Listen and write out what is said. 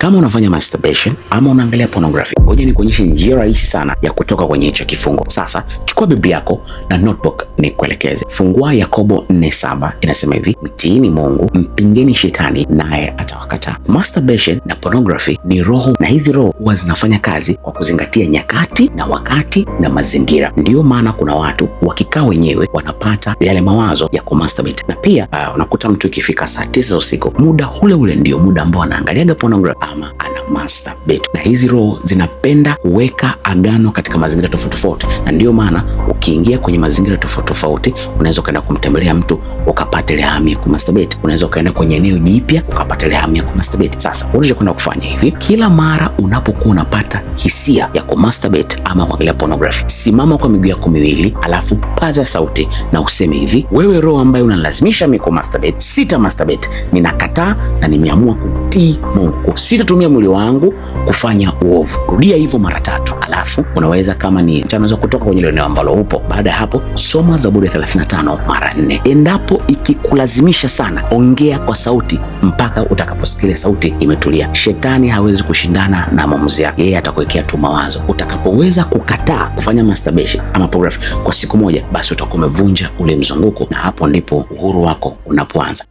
Kama unafanya masturbation ama unaangalia pornography, ngoja nikuonyeshe njia rahisi sana ya kutoka kwenye hicho kifungo. Sasa chukua Biblia yako na notebook nikuelekeze. Fungua Yakobo 4:7, inasema hivi: mtiini Mungu, mpingeni shetani naye atawakataa. Masturbation na pornography ni roho, na hizi roho huwa zinafanya kazi kwa kuzingatia nyakati na wakati na mazingira. Ndiyo maana kuna watu wakikaa wenyewe wanapata yale mawazo ya kumasturbate, na pia unakuta mtu ikifika saa 9 za usiku, muda ule ule ndio muda ambao anaangaliaga pornography ama ana masturbate. Na hizi roho zinapenda kuweka agano katika mazingira tofauti tofauti, na ndiyo maana ukiingia kwenye mazingira tofauti tofauti, unaweza kaenda kumtembelea mtu ukapata ile hamu ya kumasturbate. Unaweza kaenda kwenye eneo jipya ukapata ile hamu ya kumasturbate. Sasa unaweza kwenda kufanya hivi: kila mara unapokuwa unapata hisia ya kumasturbate ama kuangalia pornography, simama kwa miguu yako miwili, alafu paza sauti na useme hivi: wewe roho ambaye unalazimisha mimi kumasturbate, sita masturbate, ninakataa na nimeamua kumtii Mungu. Sitatumia mwili wangu kufanya uovu. Rudia hivyo mara 3, alafu unaweza kama ni unaweza kutoka kwenye eneo ambalo upo. Baada ya hapo, soma Zaburi ya 35 mara 4. Endapo ikikulazimisha sana, ongea kwa sauti mpaka utakaposikia sauti imetulia. Shetani hawezi kushindana na maamuzi yako, yeye atakuwekea tu mawazo. Utakapoweza kukataa kufanya masturbation ama pornography kwa siku moja, basi utakuwa umevunja ule mzunguko, na hapo ndipo uhuru wako unapoanza.